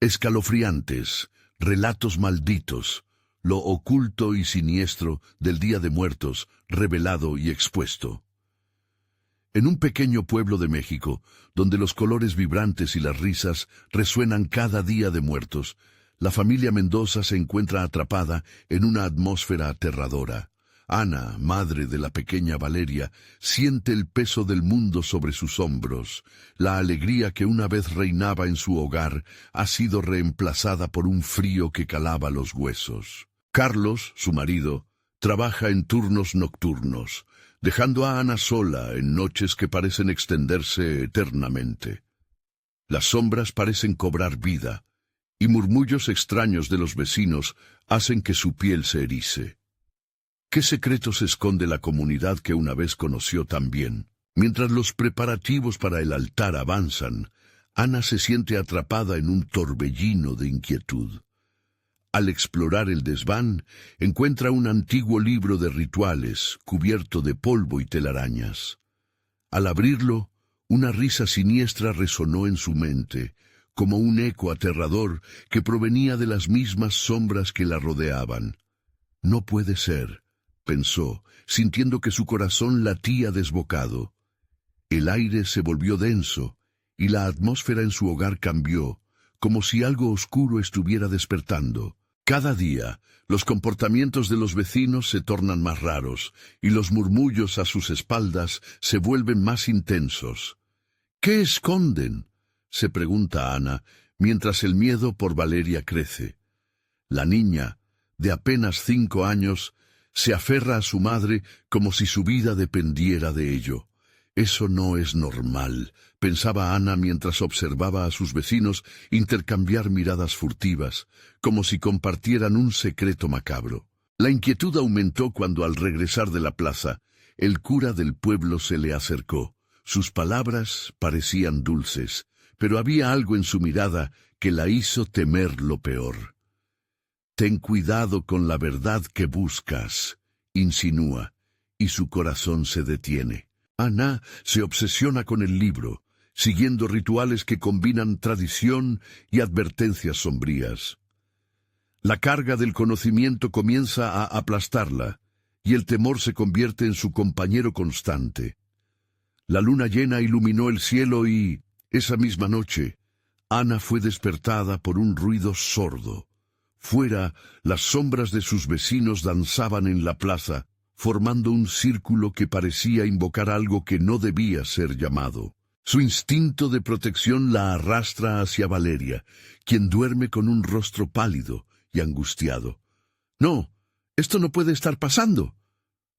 Escalofriantes, relatos malditos, lo oculto y siniestro del Día de Muertos, revelado y expuesto. En un pequeño pueblo de México, donde los colores vibrantes y las risas resuenan cada Día de Muertos, la familia Mendoza se encuentra atrapada en una atmósfera aterradora. Ana, madre de la pequeña Valeria, siente el peso del mundo sobre sus hombros. La alegría que una vez reinaba en su hogar ha sido reemplazada por un frío que calaba los huesos. Carlos, su marido, trabaja en turnos nocturnos, dejando a Ana sola en noches que parecen extenderse eternamente. Las sombras parecen cobrar vida, y murmullos extraños de los vecinos hacen que su piel se erice. ¿Qué secretos esconde la comunidad que una vez conoció tan bien? Mientras los preparativos para el altar avanzan, Ana se siente atrapada en un torbellino de inquietud. Al explorar el desván, encuentra un antiguo libro de rituales cubierto de polvo y telarañas. Al abrirlo, una risa siniestra resonó en su mente, como un eco aterrador que provenía de las mismas sombras que la rodeaban. No puede ser, pensó, sintiendo que su corazón latía desbocado. El aire se volvió denso, y la atmósfera en su hogar cambió, como si algo oscuro estuviera despertando. Cada día, los comportamientos de los vecinos se tornan más raros, y los murmullos a sus espaldas se vuelven más intensos. ¿Qué esconden?, se pregunta Ana, mientras el miedo por Valeria crece. La niña, de apenas 5 años, se aferra a su madre como si su vida dependiera de ello. Eso no es normal, pensaba Ana mientras observaba a sus vecinos intercambiar miradas furtivas, como si compartieran un secreto macabro. La inquietud aumentó cuando al regresar de la plaza, el cura del pueblo se le acercó. Sus palabras parecían dulces, pero había algo en su mirada que la hizo temer lo peor. «Ten cuidado con la verdad que buscas», insinúa, y su corazón se detiene. Ana se obsesiona con el libro, siguiendo rituales que combinan tradición y advertencias sombrías. La carga del conocimiento comienza a aplastarla, y el temor se convierte en su compañero constante. La luna llena iluminó el cielo y, esa misma noche, Ana fue despertada por un ruido sordo. Fuera, las sombras de sus vecinos danzaban en la plaza, formando un círculo que parecía invocar algo que no debía ser llamado. Su instinto de protección la arrastra hacia Valeria, quien duerme con un rostro pálido y angustiado. «No, esto no puede estar pasando»,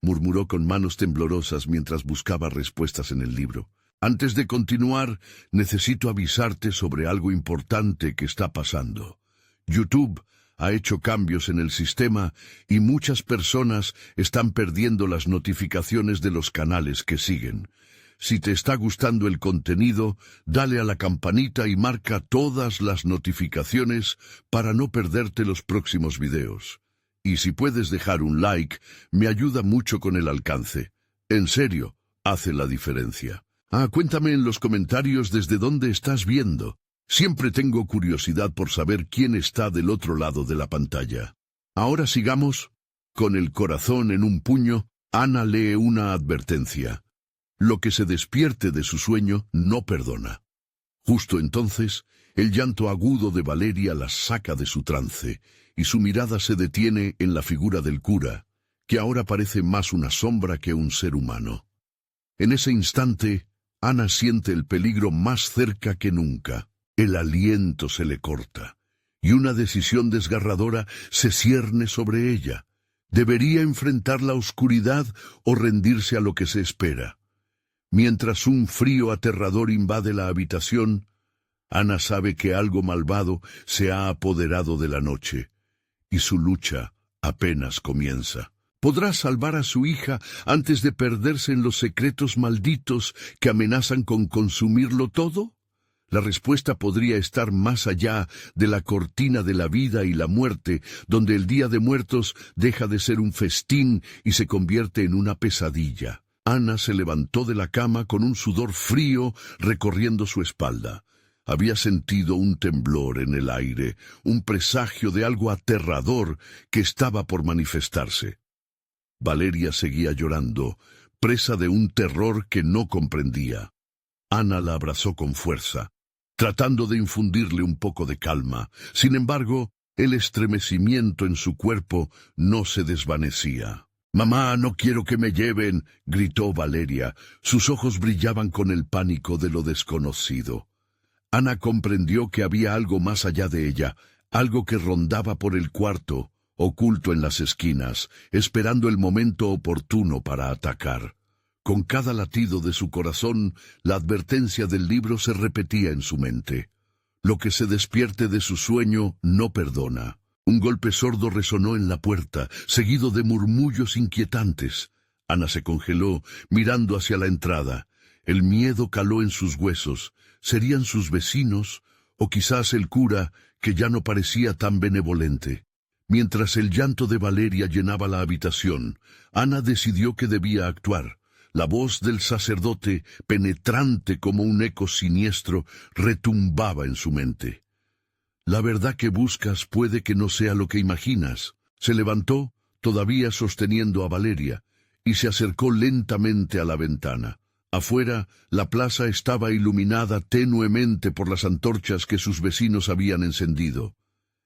murmuró con manos temblorosas mientras buscaba respuestas en el libro. «Antes de continuar, necesito avisarte sobre algo importante que está pasando. YouTube ha hecho cambios en el sistema y muchas personas están perdiendo las notificaciones de los canales que siguen. Si te está gustando el contenido, dale a la campanita y marca todas las notificaciones para no perderte los próximos videos. Y si puedes dejar un like, me ayuda mucho con el alcance. En serio, hace la diferencia. Cuéntame en los comentarios desde dónde estás viendo. Siempre tengo curiosidad por saber quién está del otro lado de la pantalla. Ahora sigamos. Con el corazón en un puño, Ana lee una advertencia. Lo que se despierte de su sueño no perdona. Justo entonces, el llanto agudo de Valeria la saca de su trance, y su mirada se detiene en la figura del cura, que ahora parece más una sombra que un ser humano. En ese instante, Ana siente el peligro más cerca que nunca. El aliento se le corta, y una decisión desgarradora se cierne sobre ella. ¿Debería enfrentar la oscuridad o rendirse a lo que se espera? Mientras un frío aterrador invade la habitación, Ana sabe que algo malvado se ha apoderado de la noche, y su lucha apenas comienza. ¿Podrá salvar a su hija antes de perderse en los secretos malditos que amenazan con consumirlo todo? La respuesta podría estar más allá de la cortina de la vida y la muerte, donde el Día de Muertos deja de ser un festín y se convierte en una pesadilla. Ana se levantó de la cama con un sudor frío recorriendo su espalda. Había sentido un temblor en el aire, un presagio de algo aterrador que estaba por manifestarse. Valeria seguía llorando, presa de un terror que no comprendía. Ana la abrazó con fuerza, tratando de infundirle un poco de calma. Sin embargo, el estremecimiento en su cuerpo no se desvanecía. «Mamá, no quiero que me lleven», gritó Valeria. Sus ojos brillaban con el pánico de lo desconocido. Ana comprendió que había algo más allá de ella, algo que rondaba por el cuarto, oculto en las esquinas, esperando el momento oportuno para atacar. Con cada latido de su corazón, la advertencia del libro se repetía en su mente. Lo que se despierte de su sueño no perdona. Un golpe sordo resonó en la puerta, seguido de murmullos inquietantes. Ana se congeló, mirando hacia la entrada. El miedo caló en sus huesos. ¿Serían sus vecinos? ¿O quizás el cura, que ya no parecía tan benevolente? Mientras el llanto de Valeria llenaba la habitación, Ana decidió que debía actuar. La voz del sacerdote, penetrante como un eco siniestro, retumbaba en su mente. «La verdad que buscas puede que no sea lo que imaginas». Se levantó, todavía sosteniendo a Valeria, y se acercó lentamente a la ventana. Afuera, la plaza estaba iluminada tenuemente por las antorchas que sus vecinos habían encendido.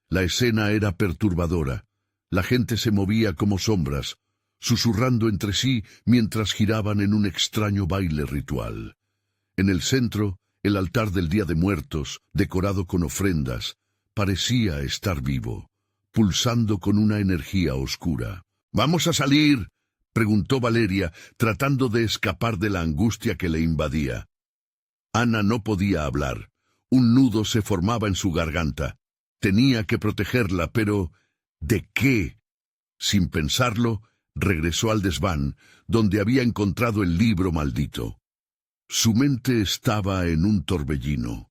La escena era perturbadora. La gente se movía como sombras, susurrando entre sí mientras giraban en un extraño baile ritual. En el centro, el altar del Día de Muertos, decorado con ofrendas, parecía estar vivo, pulsando con una energía oscura. «¿Vamos a salir?», preguntó Valeria, tratando de escapar de la angustia que le invadía. Ana no podía hablar. Un nudo se formaba en su garganta. Tenía que protegerla, pero ¿de qué? Sin pensarlo, regresó al desván, donde había encontrado el libro maldito. Su mente estaba en un torbellino.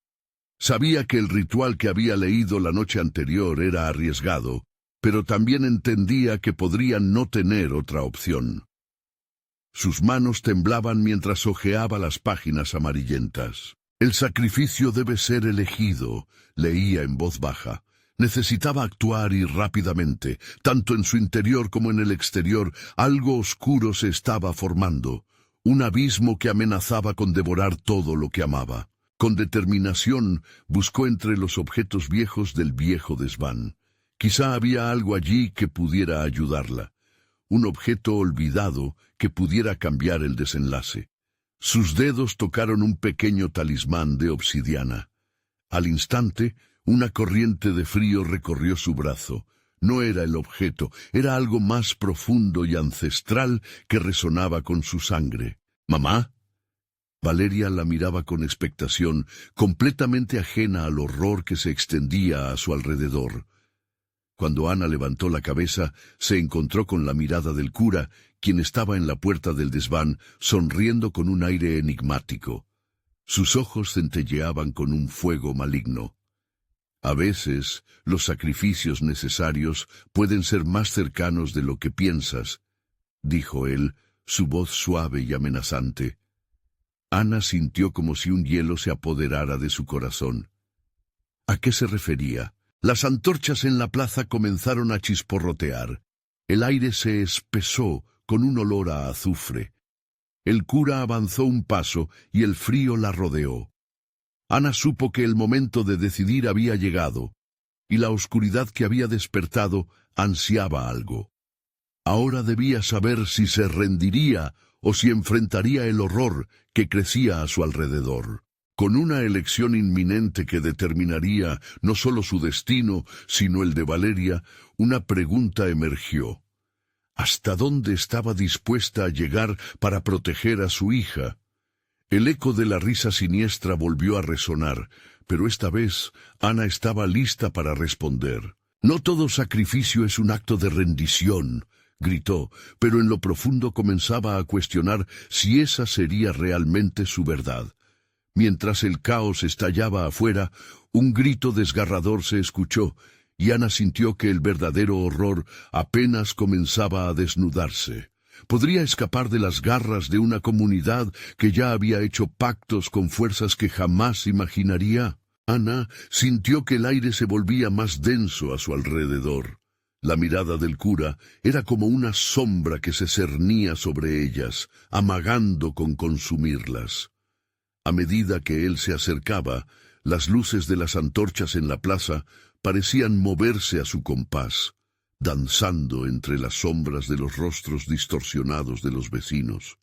Sabía que el ritual que había leído la noche anterior era arriesgado, pero también entendía que podría no tener otra opción. Sus manos temblaban mientras hojeaba las páginas amarillentas. «El sacrificio debe ser elegido», leía en voz baja. Necesitaba actuar y rápidamente. Tanto en su interior como en el exterior, algo oscuro se estaba formando. Un abismo que amenazaba con devorar todo lo que amaba. Con determinación, buscó entre los objetos viejos del viejo desván. Quizá había algo allí que pudiera ayudarla. Un objeto olvidado que pudiera cambiar el desenlace. Sus dedos tocaron un pequeño talismán de obsidiana. Al instante, una corriente de frío recorrió su brazo. No era el objeto, era algo más profundo y ancestral que resonaba con su sangre. «¿Mamá?». Valeria la miraba con expectación, completamente ajena al horror que se extendía a su alrededor. Cuando Ana levantó la cabeza, se encontró con la mirada del cura, quien estaba en la puerta del desván, sonriendo con un aire enigmático. Sus ojos centelleaban con un fuego maligno. «A veces, los sacrificios necesarios pueden ser más cercanos de lo que piensas», dijo él, su voz suave y amenazante. Ana sintió como si un hielo se apoderara de su corazón. ¿A qué se refería? Las antorchas en la plaza comenzaron a chisporrotear. El aire se espesó con un olor a azufre. El cura avanzó un paso y el frío la rodeó. Ana supo que el momento de decidir había llegado, y la oscuridad que había despertado ansiaba algo. Ahora debía saber si se rendiría o si enfrentaría el horror que crecía a su alrededor. Con una elección inminente que determinaría no solo su destino, sino el de Valeria, una pregunta emergió. ¿Hasta dónde estaba dispuesta a llegar para proteger a su hija? El eco de la risa siniestra volvió a resonar, pero esta vez Ana estaba lista para responder. «No todo sacrificio es un acto de rendición», gritó, pero en lo profundo comenzaba a cuestionar si esa sería realmente su verdad. Mientras el caos estallaba afuera, un grito desgarrador se escuchó, y Ana sintió que el verdadero horror apenas comenzaba a desnudarse. Podría escapar de las garras de una comunidad que ya había hecho pactos con fuerzas que jamás imaginaría. Ana sintió que el aire se volvía más denso a su alrededor. La mirada del cura era como una sombra que se cernía sobre ellas, amagando con consumirlas. A medida que él se acercaba, las luces de las antorchas en la plaza parecían moverse a su compás, danzando entre las sombras de los rostros distorsionados de los vecinos.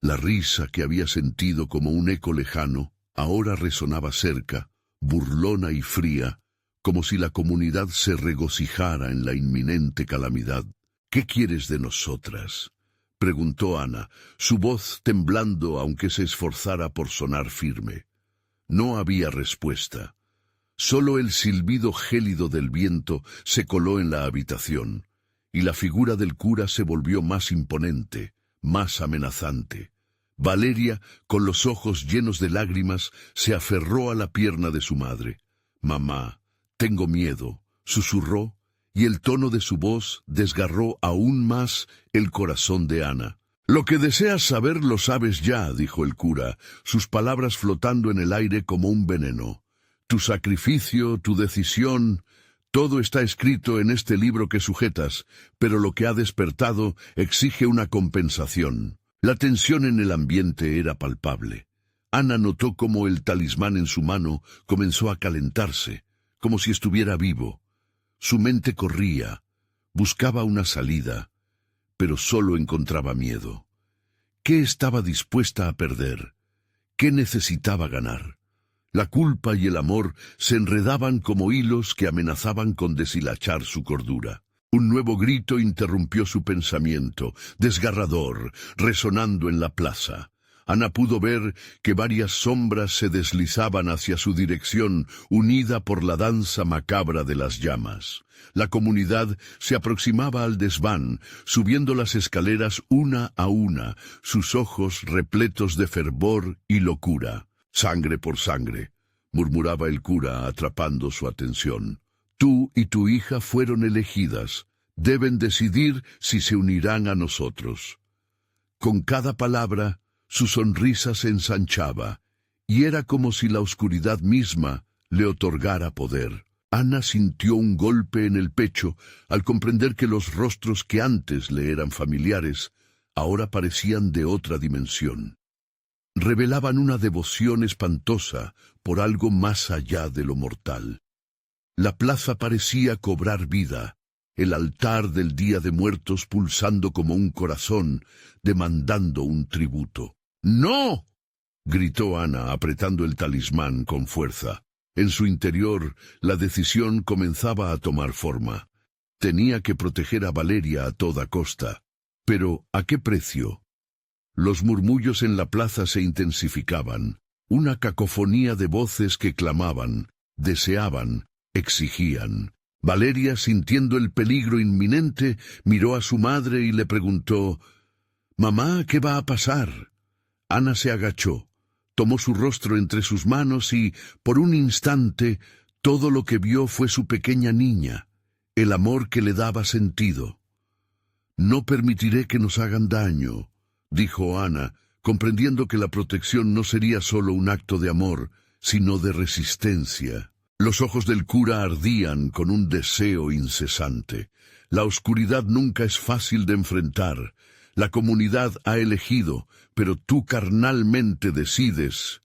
La risa que había sentido como un eco lejano, ahora resonaba cerca, burlona y fría, como si la comunidad se regocijara en la inminente calamidad. «¿Qué quieres de nosotras?», preguntó Ana, su voz temblando aunque se esforzara por sonar firme. No había respuesta. Solo el silbido gélido del viento se coló en la habitación, y la figura del cura se volvió más imponente, más amenazante. Valeria, con los ojos llenos de lágrimas, se aferró a la pierna de su madre. «Mamá, tengo miedo», susurró, y el tono de su voz desgarró aún más el corazón de Ana. «Lo que deseas saber lo sabes ya», dijo el cura, sus palabras flotando en el aire como un veneno. «Tu sacrificio, tu decisión, todo está escrito en este libro que sujetas, pero lo que ha despertado exige una compensación». La tensión en el ambiente era palpable. Ana notó cómo el talismán en su mano comenzó a calentarse, como si estuviera vivo. Su mente corría, buscaba una salida, pero solo encontraba miedo. ¿Qué estaba dispuesta a perder? ¿Qué necesitaba ganar? La culpa y el amor se enredaban como hilos que amenazaban con deshilachar su cordura. Un nuevo grito interrumpió su pensamiento, desgarrador, resonando en la plaza. Ana pudo ver que varias sombras se deslizaban hacia su dirección, unida por la danza macabra de las llamas. La comunidad se aproximaba al desván, subiendo las escaleras una a una, sus ojos repletos de fervor y locura. «Sangre por sangre», murmuraba el cura, atrapando su atención. «Tú y tu hija fueron elegidas. Deben decidir si se unirán a nosotros». Con cada palabra, su sonrisa se ensanchaba, y era como si la oscuridad misma le otorgara poder. Ana sintió un golpe en el pecho al comprender que los rostros que antes le eran familiares ahora parecían de otra dimensión. Revelaban una devoción espantosa por algo más allá de lo mortal. La plaza parecía cobrar vida, el altar del Día de Muertos pulsando como un corazón, demandando un tributo. «¡No!», gritó Ana, apretando el talismán con fuerza. En su interior, la decisión comenzaba a tomar forma. Tenía que proteger a Valeria a toda costa. Pero, ¿a qué precio? Los murmullos en la plaza se intensificaban, una cacofonía de voces que clamaban, deseaban, exigían. Valeria, sintiendo el peligro inminente, miró a su madre y le preguntó: «Mamá, ¿qué va a pasar?». Ana se agachó, tomó su rostro entre sus manos y, por un instante, todo lo que vio fue su pequeña niña, el amor que le daba sentido. «No permitiré que nos hagan daño», dijo Ana, comprendiendo que la protección no sería solo un acto de amor, sino de resistencia. Los ojos del cura ardían con un deseo incesante. La oscuridad nunca es fácil de enfrentar. La comunidad ha elegido, pero tú carnalmente decides.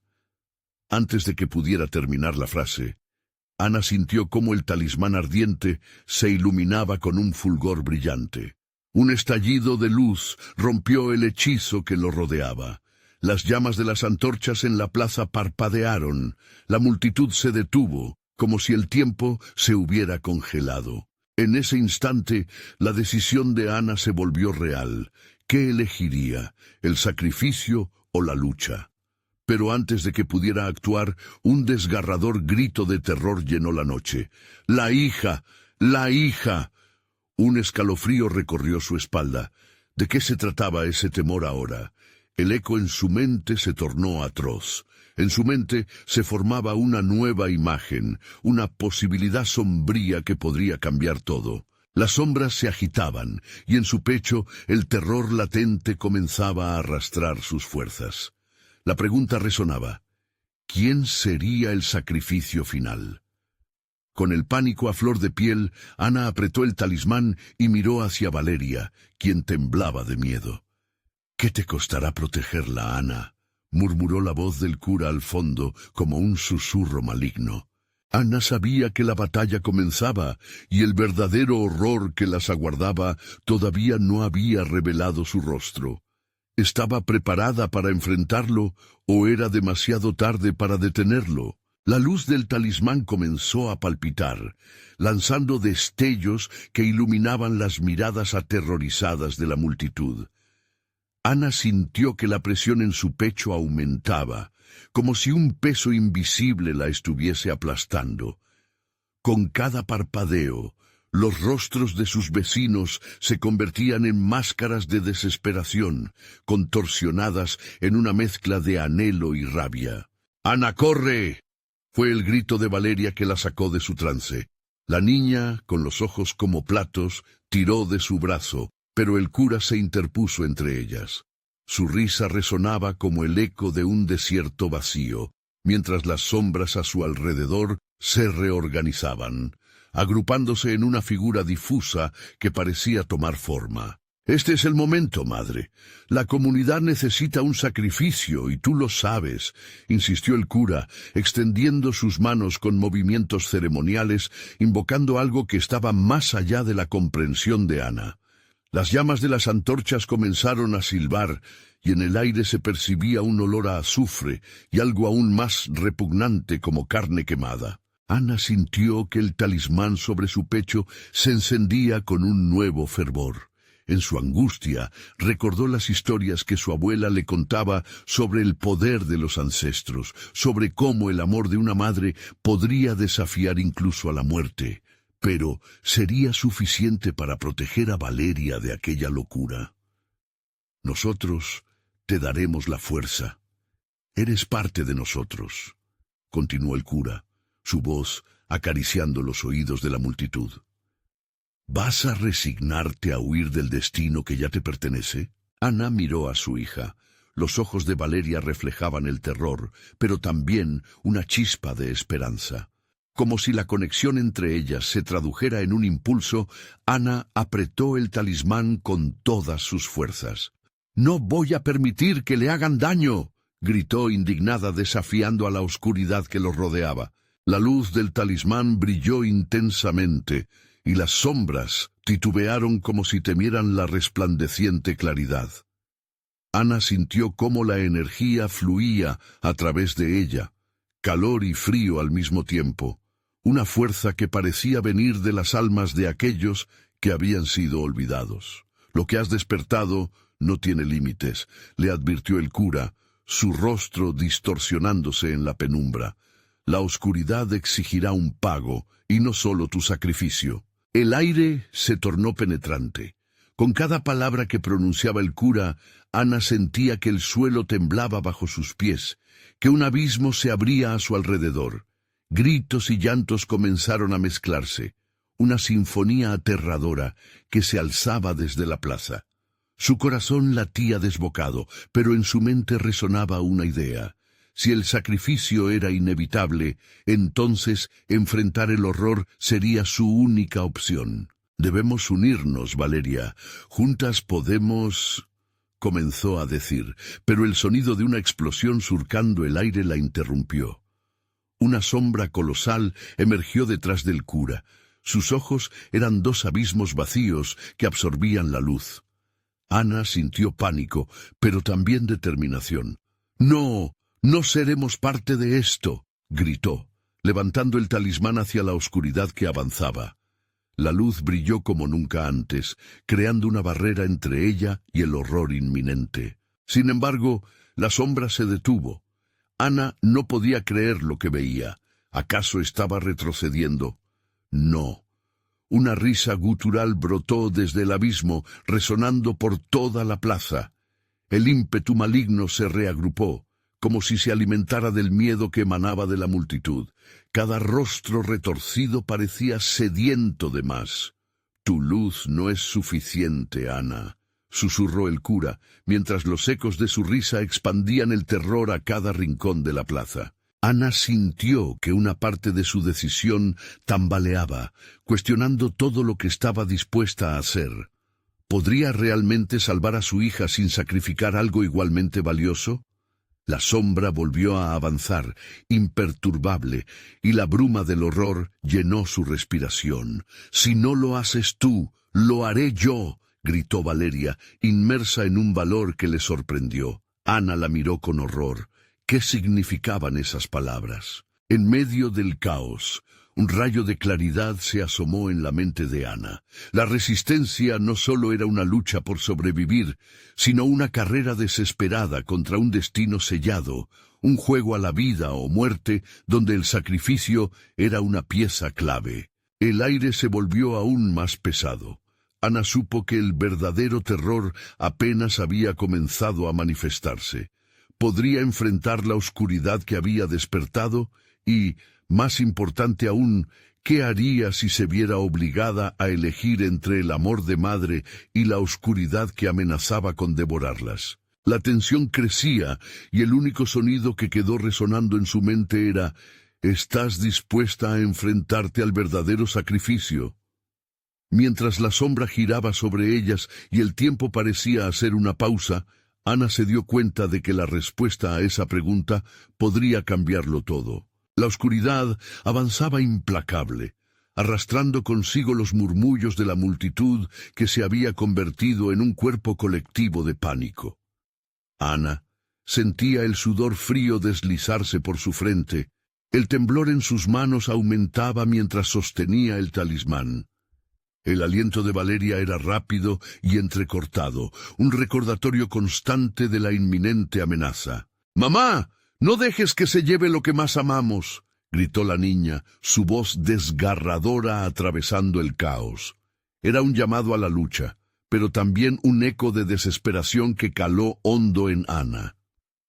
Antes de que pudiera terminar la frase, Ana sintió cómo el talismán ardiente se iluminaba con un fulgor brillante. Un estallido de luz rompió el hechizo que lo rodeaba. Las llamas de las antorchas en la plaza parpadearon. La multitud se detuvo, como si el tiempo se hubiera congelado. En ese instante, la decisión de Ana se volvió real. ¿Qué elegiría? ¿El sacrificio o la lucha? Pero antes de que pudiera actuar, un desgarrador grito de terror llenó la noche. ¡La hija! ¡La hija! Un escalofrío recorrió su espalda. ¿De qué se trataba ese temor ahora? El eco en su mente se tornó atroz. En su mente se formaba una nueva imagen, una posibilidad sombría que podría cambiar todo. Las sombras se agitaban, y en su pecho el terror latente comenzaba a arrastrar sus fuerzas. La pregunta resonaba: ¿Quién sería el sacrificio final? Con el pánico a flor de piel, Ana apretó el talismán y miró hacia Valeria, quien temblaba de miedo. «¿Qué te costará protegerla, Ana?», murmuró la voz del cura al fondo, como un susurro maligno. Ana sabía que la batalla comenzaba, y el verdadero horror que las aguardaba todavía no había revelado su rostro. ¿Estaba preparada para enfrentarlo, o era demasiado tarde para detenerlo? La luz del talismán comenzó a palpitar, lanzando destellos que iluminaban las miradas aterrorizadas de la multitud. Ana sintió que la presión en su pecho aumentaba, como si un peso invisible la estuviese aplastando. Con cada parpadeo, los rostros de sus vecinos se convertían en máscaras de desesperación, contorsionadas en una mezcla de anhelo y rabia. «¡Ana, corre!», fue el grito de Valeria que la sacó de su trance. La niña, con los ojos como platos, tiró de su brazo, pero el cura se interpuso entre ellas. Su risa resonaba como el eco de un desierto vacío, mientras las sombras a su alrededor se reorganizaban, agrupándose en una figura difusa que parecía tomar forma. «Este es el momento, madre. La comunidad necesita un sacrificio, y tú lo sabes», insistió el cura, extendiendo sus manos con movimientos ceremoniales, invocando algo que estaba más allá de la comprensión de Ana. Las llamas de las antorchas comenzaron a silbar, y en el aire se percibía un olor a azufre y algo aún más repugnante como carne quemada. Ana sintió que el talismán sobre su pecho se encendía con un nuevo fervor. En su angustia, recordó las historias que su abuela le contaba sobre el poder de los ancestros, sobre cómo el amor de una madre podría desafiar incluso a la muerte. Pero, ¿sería suficiente para proteger a Valeria de aquella locura? «Nosotros te daremos la fuerza. Eres parte de nosotros», continuó el cura, su voz acariciando los oídos de la multitud. «¿Vas a resignarte a huir del destino que ya te pertenece?» Ana miró a su hija. Los ojos de Valeria reflejaban el terror, pero también una chispa de esperanza. Como si la conexión entre ellas se tradujera en un impulso, Ana apretó el talismán con todas sus fuerzas. «No voy a permitir que le hagan daño», gritó indignada, desafiando a la oscuridad que los rodeaba. La luz del talismán brilló intensamente, y las sombras titubearon como si temieran la resplandeciente claridad. Ana sintió cómo la energía fluía a través de ella, calor y frío al mismo tiempo, una fuerza que parecía venir de las almas de aquellos que habían sido olvidados. «Lo que has despertado no tiene límites», le advirtió el cura, su rostro distorsionándose en la penumbra. «La oscuridad exigirá un pago, y no solo tu sacrificio». El aire se tornó penetrante. Con cada palabra que pronunciaba el cura, Ana sentía que el suelo temblaba bajo sus pies, que un abismo se abría a su alrededor. Gritos y llantos comenzaron a mezclarse, una sinfonía aterradora que se alzaba desde la plaza. Su corazón latía desbocado, pero en su mente resonaba una idea. Si el sacrificio era inevitable, entonces enfrentar el horror sería su única opción. «Debemos unirnos, Valeria. Juntas podemos...», comenzó a decir, pero el sonido de una explosión surcando el aire la interrumpió. Una sombra colosal emergió detrás del cura. Sus ojos eran dos abismos vacíos que absorbían la luz. Ana sintió pánico, pero también determinación. «¡No! ¡No seremos parte de esto!», gritó, levantando el talismán hacia la oscuridad que avanzaba. La luz brilló como nunca antes, creando una barrera entre ella y el horror inminente. Sin embargo, la sombra se detuvo. Ana no podía creer lo que veía. ¿Acaso estaba retrocediendo? No. Una risa gutural brotó desde el abismo, resonando por toda la plaza. El ímpetu maligno se reagrupó, como si se alimentara del miedo que emanaba de la multitud. Cada rostro retorcido parecía sediento de más. «Tu luz no es suficiente, Ana», susurró el cura, mientras los ecos de su risa expandían el terror a cada rincón de la plaza. Ana sintió que una parte de su decisión tambaleaba, cuestionando todo lo que estaba dispuesta a hacer. ¿Podría realmente salvar a su hija sin sacrificar algo igualmente valioso? La sombra volvió a avanzar, imperturbable, y la bruma del horror llenó su respiración. «Si no lo haces tú, lo haré yo», gritó Valeria, inmersa en un valor que le sorprendió. Ana la miró con horror. ¿Qué significaban esas palabras? En medio del caos, un rayo de claridad se asomó en la mente de Ana. La resistencia no solo era una lucha por sobrevivir, sino una carrera desesperada contra un destino sellado, un juego a la vida o muerte donde el sacrificio era una pieza clave. El aire se volvió aún más pesado. Ana supo que el verdadero terror apenas había comenzado a manifestarse. Podría enfrentar la oscuridad que había despertado y, más importante aún, ¿qué haría si se viera obligada a elegir entre el amor de madre y la oscuridad que amenazaba con devorarlas? La tensión crecía y el único sonido que quedó resonando en su mente era: «¿Estás dispuesta a enfrentarte al verdadero sacrificio?». Mientras la sombra giraba sobre ellas y el tiempo parecía hacer una pausa, Ana se dio cuenta de que la respuesta a esa pregunta podría cambiarlo todo. La oscuridad avanzaba implacable, arrastrando consigo los murmullos de la multitud que se había convertido en un cuerpo colectivo de pánico. Ana sentía el sudor frío deslizarse por su frente. El temblor en sus manos aumentaba mientras sostenía el talismán. El aliento de Valeria era rápido y entrecortado, un recordatorio constante de la inminente amenaza. «¡Mamá! ¡No dejes que se lleve lo que más amamos!», gritó la niña, su voz desgarradora atravesando el caos. Era un llamado a la lucha, pero también un eco de desesperación que caló hondo en Ana.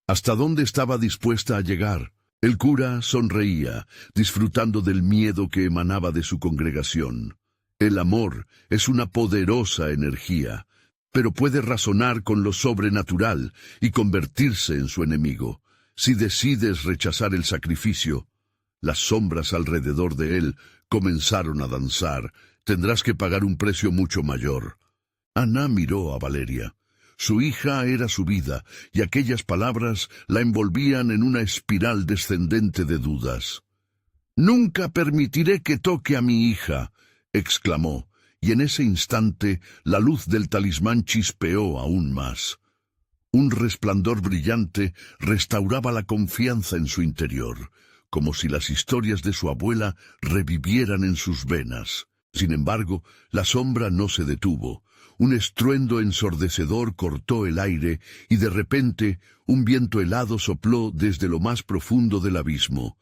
¿Hasta dónde estaba dispuesta a llegar? El cura sonreía, disfrutando del miedo que emanaba de su congregación. El amor es una poderosa energía, pero puede razonar con lo sobrenatural y convertirse en su enemigo. Si decides rechazar el sacrificio, las sombras alrededor de él comenzaron a danzar. Tendrás que pagar un precio mucho mayor. Ana miró a Valeria. Su hija era su vida, y aquellas palabras la envolvían en una espiral descendente de dudas. «Nunca permitiré que toque a mi hija», exclamó, y en ese instante la luz del talismán chispeó aún más. Un resplandor brillante restauraba la confianza en su interior, como si las historias de su abuela revivieran en sus venas. Sin embargo, la sombra no se detuvo. Un estruendo ensordecedor cortó el aire y de repente un viento helado sopló desde lo más profundo del abismo.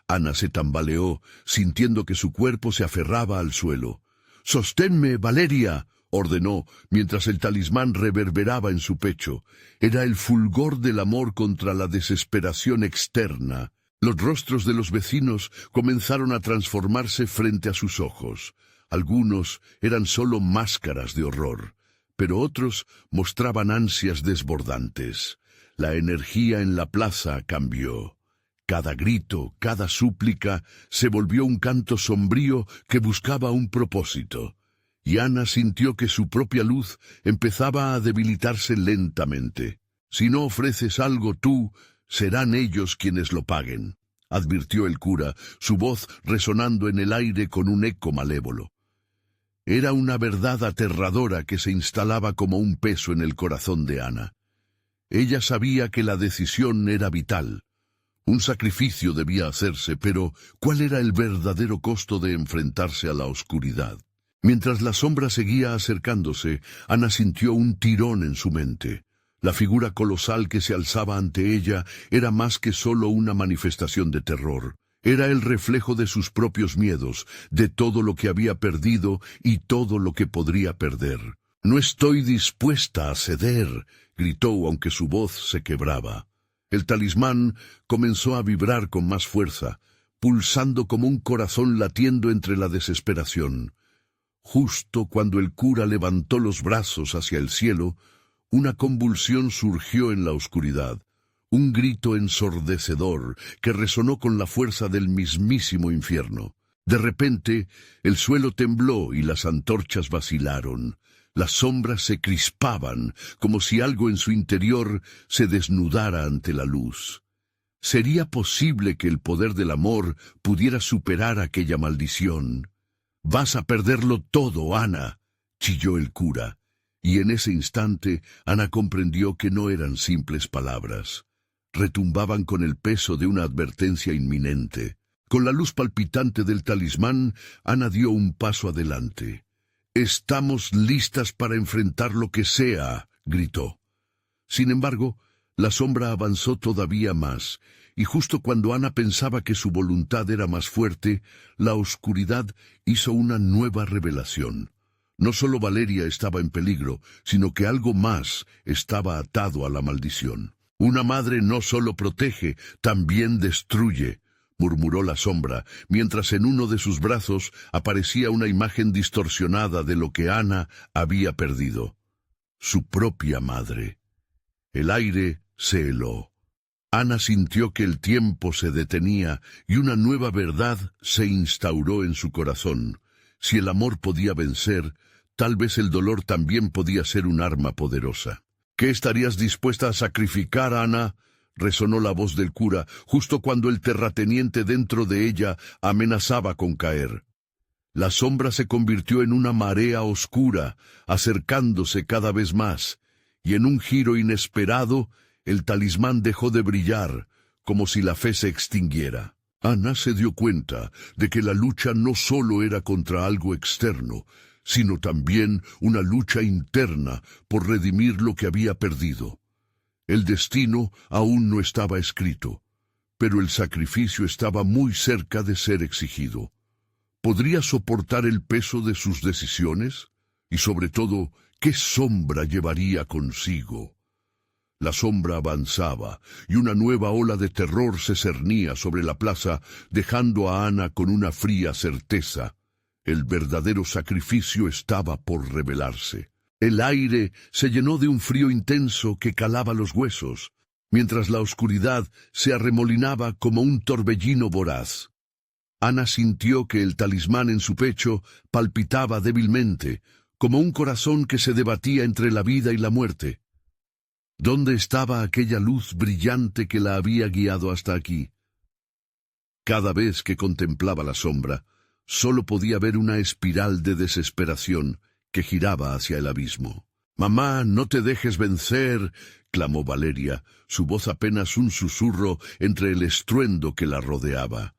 Ana se tambaleó, sintiendo que su cuerpo se aferraba al suelo. «¡Sosténme, Valeria!», ordenó, mientras el talismán reverberaba en su pecho. Era el fulgor del amor contra la desesperación externa. Los rostros de los vecinos comenzaron a transformarse frente a sus ojos. Algunos eran solo máscaras de horror, pero otros mostraban ansias desbordantes. La energía en la plaza cambió. Cada grito, cada súplica, se volvió un canto sombrío que buscaba un propósito. Y Ana sintió que su propia luz empezaba a debilitarse lentamente. «Si no ofreces algo tú, serán ellos quienes lo paguen», advirtió el cura, su voz resonando en el aire con un eco malévolo. Era una verdad aterradora que se instalaba como un peso en el corazón de Ana. Ella sabía que la decisión era vital. Un sacrificio debía hacerse, pero ¿cuál era el verdadero costo de enfrentarse a la oscuridad? Mientras la sombra seguía acercándose, Ana sintió un tirón en su mente. La figura colosal que se alzaba ante ella era más que solo una manifestación de terror. Era el reflejo de sus propios miedos, de todo lo que había perdido y todo lo que podría perder. «No estoy dispuesta a ceder», gritó, aunque su voz se quebraba. El talismán comenzó a vibrar con más fuerza, pulsando como un corazón latiendo entre la desesperación. Justo cuando el cura levantó los brazos hacia el cielo, una convulsión surgió en la oscuridad. un grito ensordecedor que resonó con la fuerza del mismísimo infierno. De repente, el suelo tembló y las antorchas vacilaron. Las sombras se crispaban, como si algo en su interior se desnudara ante la luz. ¿Sería posible que el poder del amor pudiera superar aquella maldición? «Vas a perderlo todo, Ana», chilló el cura, y en ese instante Ana comprendió que no eran simples palabras. Retumbaban con el peso de una advertencia inminente. Con la luz palpitante del talismán, Ana dio un paso adelante. «Estamos listas para enfrentar lo que sea», gritó. Sin embargo, la sombra avanzó todavía más, y justo cuando Ana pensaba que su voluntad era más fuerte, la oscuridad hizo una nueva revelación. No solo Valeria estaba en peligro, sino que algo más estaba atado a la maldición. «Una madre no solo protege, también destruye», murmuró la sombra, mientras en uno de sus brazos aparecía una imagen distorsionada de lo que Ana había perdido. Su propia madre. El aire se heló. Ana sintió que el tiempo se detenía y una nueva verdad se instauró en su corazón. Si el amor podía vencer, tal vez el dolor también podía ser un arma poderosa. «¿Qué estarías dispuesta a sacrificar, Ana?», resonó la voz del cura, justo cuando el terrateniente dentro de ella amenazaba con caer. La sombra se convirtió en una marea oscura, acercándose cada vez más, y en un giro inesperado, el talismán dejó de brillar, como si la fe se extinguiera. Ana se dio cuenta de que la lucha no solo era contra algo externo, sino también una lucha interna por redimir lo que había perdido. El destino aún no estaba escrito, pero el sacrificio estaba muy cerca de ser exigido. ¿Podría soportar el peso de sus decisiones? Y sobre todo, ¿qué sombra llevaría consigo? La sombra avanzaba, y una nueva ola de terror se cernía sobre la plaza, dejando a Ana con una fría certeza. El verdadero sacrificio estaba por revelarse. El aire se llenó de un frío intenso que calaba los huesos, mientras la oscuridad se arremolinaba como un torbellino voraz. Ana sintió que el talismán en su pecho palpitaba débilmente, como un corazón que se debatía entre la vida y la muerte. ¿Dónde estaba aquella luz brillante que la había guiado hasta aquí? Cada vez que contemplaba la sombra, solo podía ver una espiral de desesperación que giraba hacia el abismo. «Mamá, no te dejes vencer», clamó Valeria, su voz apenas un susurro entre el estruendo que la rodeaba.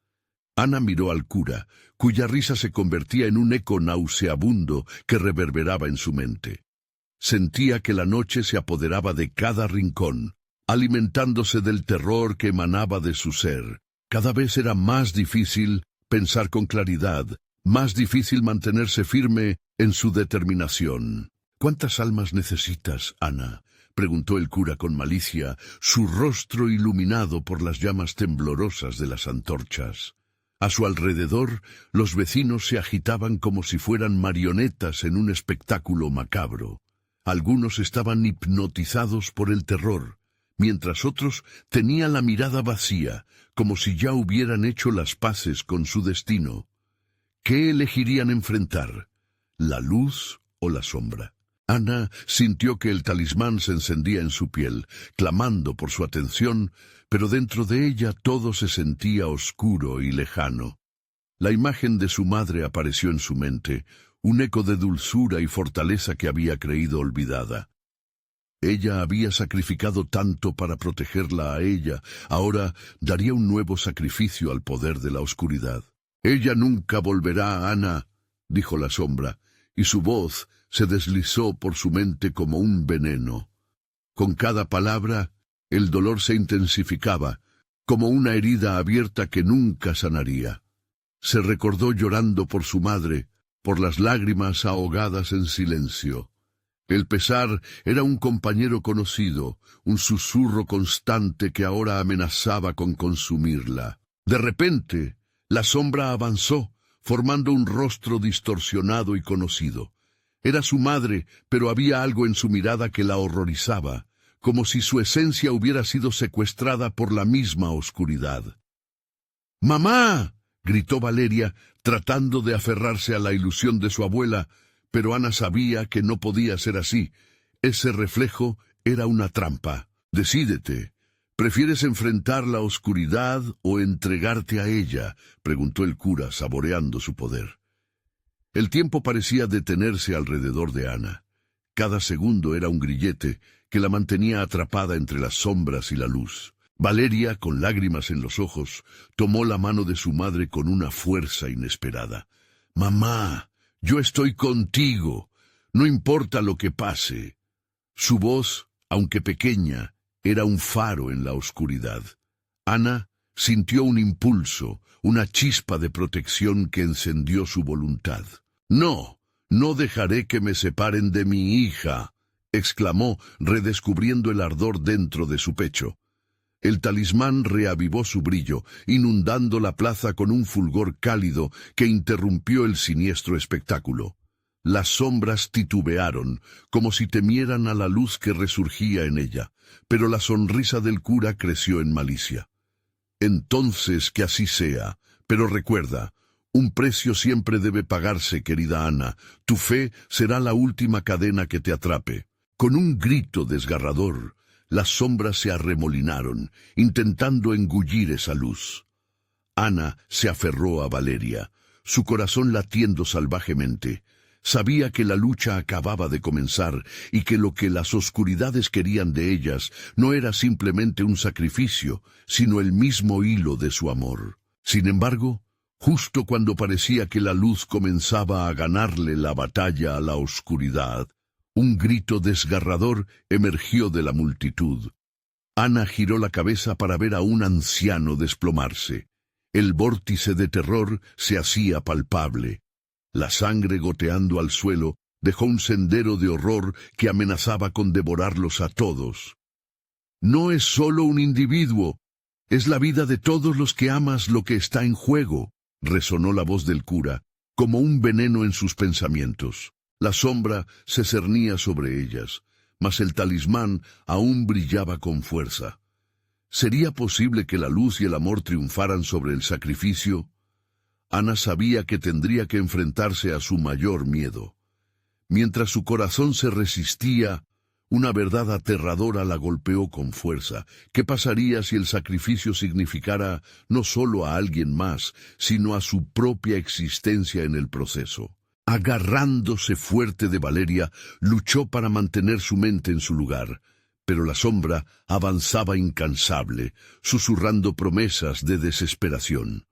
Ana miró al cura, cuya risa se convertía en un eco nauseabundo que reverberaba en su mente. Sentía que la noche se apoderaba de cada rincón, alimentándose del terror que emanaba de su ser. Cada vez era más difícil pensar con claridad, más difícil mantenerse firme en su determinación. «¿Cuántas almas necesitas, Ana?», preguntó el cura con malicia, su rostro iluminado por las llamas temblorosas de las antorchas. A su alrededor, los vecinos se agitaban como si fueran marionetas en un espectáculo macabro. Algunos estaban hipnotizados por el terror, mientras otros tenían la mirada vacía, como si ya hubieran hecho las paces con su destino. ¿Qué elegirían enfrentar? ¿La luz o la sombra? Ana sintió que el talismán se encendía en su piel, clamando por su atención, pero dentro de ella todo se sentía oscuro y lejano. La imagen de su madre apareció en su mente, un eco de dulzura y fortaleza que había creído olvidada. Ella había sacrificado tanto para protegerla a ella, ahora daría un nuevo sacrificio al poder de la oscuridad. «Ella nunca volverá, Ana», dijo la sombra, y su voz se deslizó por su mente como un veneno. Con cada palabra, el dolor se intensificaba, como una herida abierta que nunca sanaría. Se recordó llorando por su madre, por las lágrimas ahogadas en silencio. El pesar era un compañero conocido, un susurro constante que ahora amenazaba con consumirla. De repente, la sombra avanzó, formando un rostro distorsionado y conocido. Era su madre, pero había algo en su mirada que la horrorizaba, como si su esencia hubiera sido secuestrada por la misma oscuridad. ¡Mamá!, gritó Valeria, tratando de aferrarse a la ilusión de su abuela, pero Ana sabía que no podía ser así. Ese reflejo era una trampa. «Decídete. ¿Prefieres enfrentar la oscuridad o entregarte a ella?», preguntó el cura, saboreando su poder. El tiempo parecía detenerse alrededor de Ana. Cada segundo era un grillete que la mantenía atrapada entre las sombras y la luz. Valeria, con lágrimas en los ojos, tomó la mano de su madre con una fuerza inesperada. «Mamá, yo estoy contigo. No importa lo que pase». Su voz, aunque pequeña, era un faro en la oscuridad. Ana sintió un impulso, una chispa de protección que encendió su voluntad. «No, no dejaré que me separen de mi hija», exclamó, redescubriendo el ardor dentro de su pecho. El talismán reavivó su brillo, inundando la plaza con un fulgor cálido que interrumpió el siniestro espectáculo. Las sombras titubearon, como si temieran a la luz que resurgía en ella, pero la sonrisa del cura creció en malicia. «Entonces que así sea, pero recuerda, un precio siempre debe pagarse, querida Ana. Tu fe será la última cadena que te atrape». Con un grito desgarrador, las sombras se arremolinaron, intentando engullir esa luz. Ana se aferró a Valeria, su corazón latiendo salvajemente. Sabía que la lucha acababa de comenzar y que lo que las oscuridades querían de ellas no era simplemente un sacrificio, sino el mismo hilo de su amor. Sin embargo, justo cuando parecía que la luz comenzaba a ganarle la batalla a la oscuridad, un grito desgarrador emergió de la multitud. Ana giró la cabeza para ver a un anciano desplomarse. El vórtice de terror se hacía palpable. La sangre goteando al suelo dejó un sendero de horror que amenazaba con devorarlos a todos. «No es solo un individuo, es la vida de todos los que amas lo que está en juego», resonó la voz del cura, como un veneno en sus pensamientos. La sombra se cernía sobre ellas, mas el talismán aún brillaba con fuerza. ¿Sería posible que la luz y el amor triunfaran sobre el sacrificio? Ana sabía que tendría que enfrentarse a su mayor miedo. Mientras su corazón se resistía, una verdad aterradora la golpeó con fuerza. ¿Qué pasaría si el sacrificio significara no solo a alguien más, sino a su propia existencia en el proceso? Agarrándose fuerte de Valeria, luchó para mantener su mente en su lugar, pero la sombra avanzaba incansable, susurrando promesas de desesperación.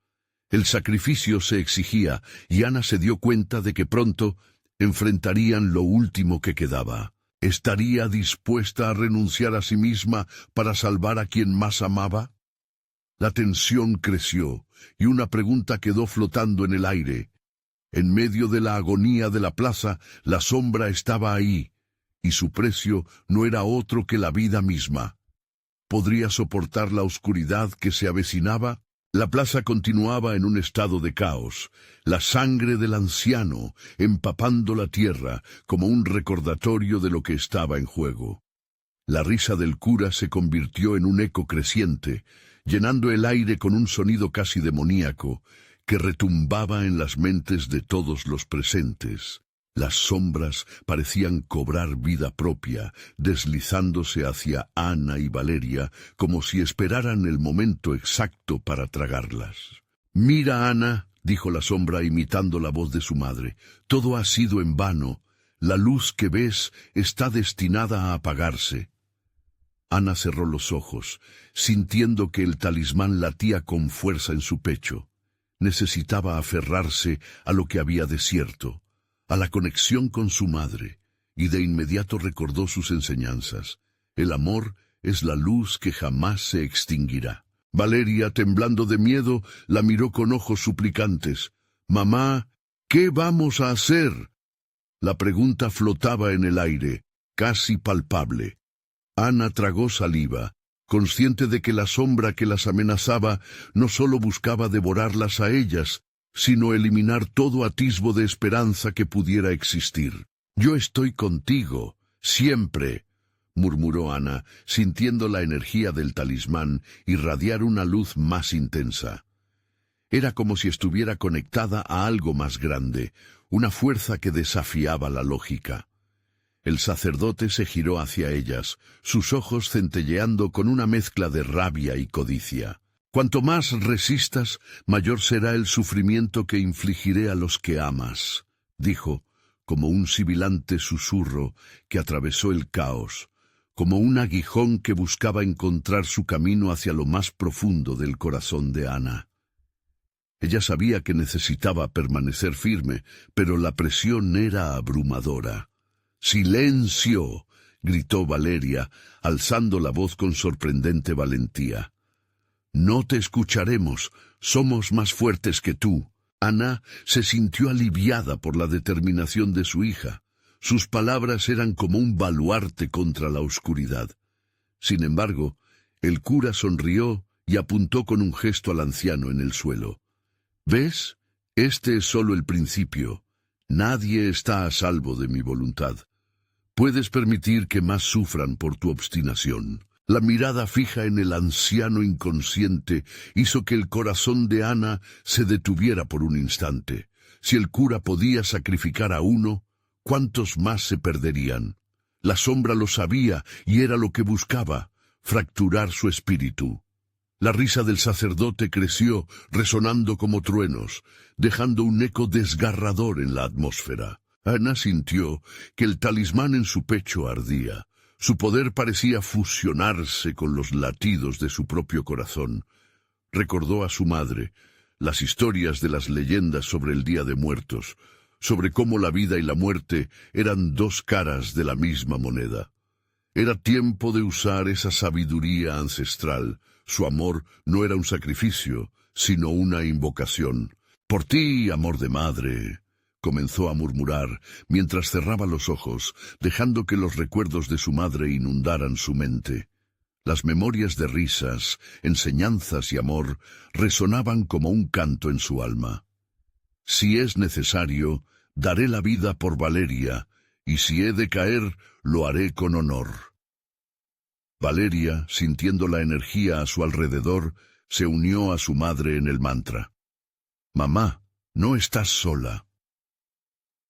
El sacrificio se exigía, y Ana se dio cuenta de que pronto enfrentarían lo último que quedaba. ¿Estaría dispuesta a renunciar a sí misma para salvar a quien más amaba? La tensión creció, y una pregunta quedó flotando en el aire. En medio de la agonía de la plaza, la sombra estaba ahí, y su precio no era otro que la vida misma. ¿Podría soportar la oscuridad que se avecinaba? La plaza continuaba en un estado de caos, la sangre del anciano empapando la tierra como un recordatorio de lo que estaba en juego. La risa del cura se convirtió en un eco creciente, llenando el aire con un sonido casi demoníaco, que retumbaba en las mentes de todos los presentes. Las sombras parecían cobrar vida propia, deslizándose hacia Ana y Valeria, como si esperaran el momento exacto para tragarlas. «Mira, Ana», dijo la sombra imitando la voz de su madre, «todo ha sido en vano. La luz que ves está destinada a apagarse». Ana cerró los ojos, sintiendo que el talismán latía con fuerza en su pecho. Necesitaba aferrarse a lo que había desierto, a la conexión con su madre, y de inmediato recordó sus enseñanzas. El amor es la luz que jamás se extinguirá. Valeria, temblando de miedo, la miró con ojos suplicantes. «Mamá, ¿qué vamos a hacer?». La pregunta flotaba en el aire, casi palpable. Ana tragó saliva, consciente de que la sombra que las amenazaba no solo buscaba devorarlas a ellas, sino eliminar todo atisbo de esperanza que pudiera existir. «Yo estoy contigo, siempre», murmuró Ana, sintiendo la energía del talismán irradiar una luz más intensa. Era como si estuviera conectada a algo más grande, una fuerza que desafiaba la lógica. El sacerdote se giró hacia ellas, sus ojos centelleando con una mezcla de rabia y codicia. «Cuanto más resistas, mayor será el sufrimiento que infligiré a los que amas», dijo, como un sibilante susurro que atravesó el caos, como un aguijón que buscaba encontrar su camino hacia lo más profundo del corazón de Ana. Ella sabía que necesitaba permanecer firme, pero la presión era abrumadora. «¡Silencio!», gritó Valeria, alzando la voz con sorprendente valentía. «No te escucharemos, somos más fuertes que tú». Ana se sintió aliviada por la determinación de su hija. Sus palabras eran como un baluarte contra la oscuridad. Sin embargo, el cura sonrió y apuntó con un gesto al anciano en el suelo. «¿Ves? Este es solo el principio. Nadie está a salvo de mi voluntad. Puedes permitir que más sufran por tu obstinación». La mirada fija en el anciano inconsciente hizo que el corazón de Ana se detuviera por un instante. Si el cura podía sacrificar a uno, ¿cuántos más se perderían? La sombra lo sabía y era lo que buscaba, fracturar su espíritu. La risa del sacerdote creció, resonando como truenos, dejando un eco desgarrador en la atmósfera. Ana sintió que el talismán en su pecho ardía. Su poder parecía fusionarse con los latidos de su propio corazón. Recordó a su madre las historias de las leyendas sobre el Día de Muertos, sobre cómo la vida y la muerte eran dos caras de la misma moneda. Era tiempo de usar esa sabiduría ancestral. Su amor no era un sacrificio, sino una invocación. «Por ti, amor de madre», comenzó a murmurar mientras cerraba los ojos, dejando que los recuerdos de su madre inundaran su mente. Las memorias de risas, enseñanzas y amor resonaban como un canto en su alma. «Si es necesario, daré la vida por Valeria, y si he de caer, lo haré con honor». Valeria, sintiendo la energía a su alrededor, se unió a su madre en el mantra. «Mamá, no estás sola».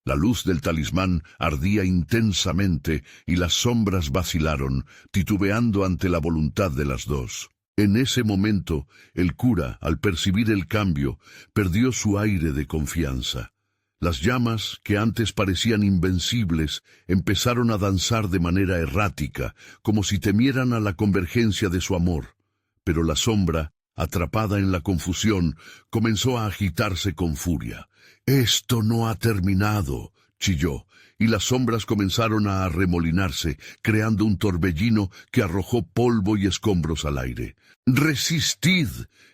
La luz del talismán ardía intensamente y las sombras vacilaron, titubeando ante la voluntad de las dos. En ese momento, el cura, al percibir el cambio, perdió su aire de confianza. Las llamas, que antes parecían invencibles, empezaron a danzar de manera errática, como si temieran a la convergencia de su amor. Pero la sombra, atrapada en la confusión, comenzó a agitarse con furia. «Esto no ha terminado», chilló, y las sombras comenzaron a arremolinarse, creando un torbellino que arrojó polvo y escombros al aire. «¡Resistid!»,